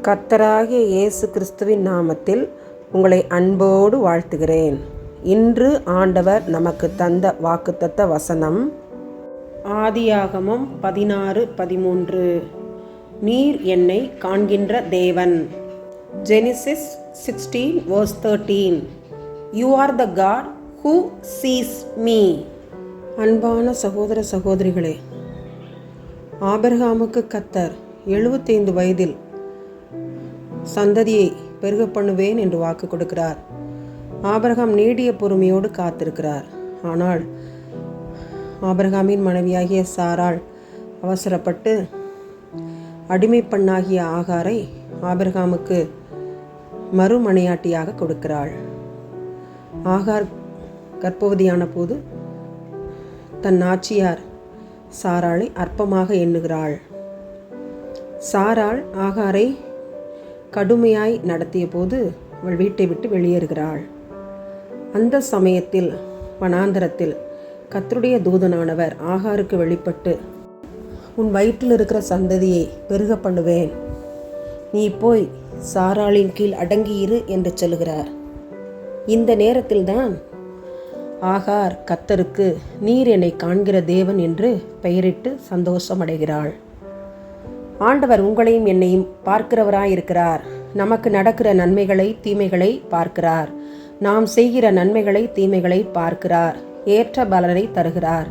கர்த்தராகிய இயேசு கிறிஸ்துவின் நாமத்தில் உங்களை அன்போடு வாழ்த்துகிறேன். இன்று ஆண்டவர் நமக்கு தந்த வாக்குத்தத்த வசனம் ஆதியாகமம் 16:13. நீர் என்னை காண்கின்ற தேவன். Genesis 16:13. You are the God who sees me. அன்பான சகோதர சகோதரிகளே, ஆபிரகாமுக்கு கர்த்தர் 75 வயதில் சந்ததியை பெருக பண்ணுவேன் என்று வாக்கு கொடுக்கிறார். ஆபிரகாம் நீடிய பொறுமையோடு காத்திருக்கிறார். ஆனால் ஆபிரகாமின் மனைவியாகிய சாராள் அவசரப்பட்டு அடிமை பெண்ணாகிய ஆகாரை ஆபிரகாமுக்கு மறுமனையாட்டியாக கொடுக்கிறாள். ஆகார் கர்ப்பவதியான போது தன் நாச்சியார் சாராளை அற்பமாக எண்ணுகிறாள். சாராள் ஆகாரை கடுமையாய் நடத்திய போது அவள் வீட்டை விட்டு வெளியேறுகிறாள். அந்த சமயத்தில் வனாந்தரத்தில் கர்த்தருடைய தூதனானவர் ஆகாருக்கு வெளிப்பட்டு, உன் வயிற்றில் இருக்கிற சந்ததியை பெருக பண்ணுவேன், நீ போய் சாராளின் கீழ் அடங்கியிரு என்று சொல்லுகிறார். இந்த நேரத்தில்தான் ஆகார் கர்த்தருக்கு நீர் என்னை காண்கிற தேவன் என்று பெயரிட்டு சந்தோஷமடைகிறாள். ஆண்டவர் உங்களையும் என்னையும் பார்க்கிறவராயிருக்கிறார். நமக்கு நடக்கிற நன்மைகளை தீமைகளை பார்க்கிறார். நாம் செய்கிற நன்மைகளை தீமைகளை பார்க்கிறார். ஏற்ற பலனை தருகிறார்.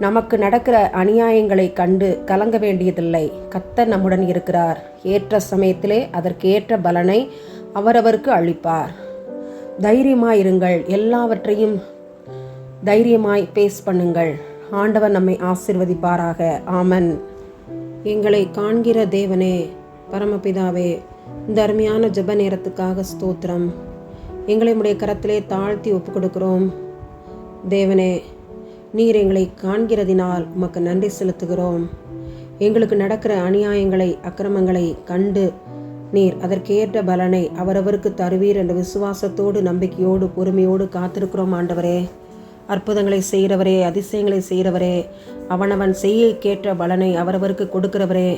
நமக்கு நடக்கிற அநியாயங்களை கண்டு கலங்க வேண்டியதில்லை. கர்த்தர் நம்முடன் இருக்கிறார். ஏற்ற சமயத்திலே அதற்கு ஏற்ற பலனை அவரவருக்கு அளிப்பார். தைரியமாயிருங்கள். எல்லாவற்றையும் தைரியமாய் பேஸ் பண்ணுங்கள். ஆண்டவர் நம்மை ஆசீர்வதிப்பாராக. ஆமன். எங்களை காண்கிற தேவனே, பரமபிதாவே, இந்த அருமையான ஜெப நேரத்துக்காக ஸ்தோத்திரம். எங்களை உம்முடைய கரத்திலே தாழ்த்தி ஒப்பு கொடுக்கிறோம். தேவனே, நீர் எங்களை காண்கிறதினால் உமக்கு நன்றி செலுத்துகிறோம். எங்களுக்கு நடக்கிற அநியாயங்களை அக்கிரமங்களை கண்டு நீர் அதற்கேற்ற பலனை அவரவருக்கு தருவீர் என்ற விசுவாசத்தோடு நம்பிக்கையோடு பொறுமையோடு காத்திருக்கிறோம். ஆண்டவரே, அற்புதங்களை செய்கிறவரே, அதிசயங்களை செய்கிறவரே, அவனவன் செய்ய கேட்ட பலனை அவரவருக்கு கொடுக்கிறவரே,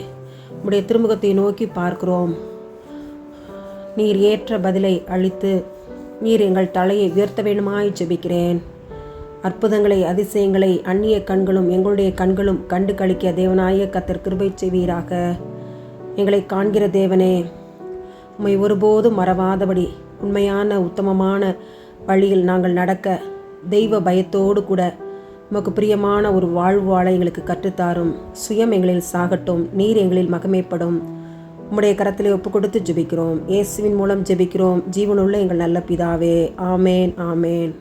உம்முடைய திருமுகத்தை நோக்கி பார்க்கிறோம். நீர் ஏற்ற பதிலை அளித்து நீர் எங்கள் தலையை உயர்த்த வேண்டுமாய் ஜெபிக்கிறேன். அற்புதங்களை அதிசயங்களை அந்நிய கண்களும் எங்களுடைய கண்களும் கண்டு களிக்க தேவனாய கர்த்தர் கிருபை செய்வீராக. எங்களை காண்கிற தேவனே, உம்மை ஒருபோதும் மறவாதபடி உண்மையான உத்தமமான வழியில் நாங்கள் நடக்க தெய்வ பயத்தோடு கூட உமக்கு பிரியமான ஒரு வாழ்வு வாழ எங்களுக்கு கற்றுத்தாரும். சுயம் எங்களில் சாகட்டும், நீர் எங்களில் மகிமைப்படும். உம்முடைய கரத்திலே ஒப்பு கொடுத்து ஜெபிக்கிறோம். இயேசுவின் மூலம் ஜெபிக்கிறோம். ஜீவனுள்ள எங்கள் நல்ல பிதாவே. ஆமேன், ஆமேன்.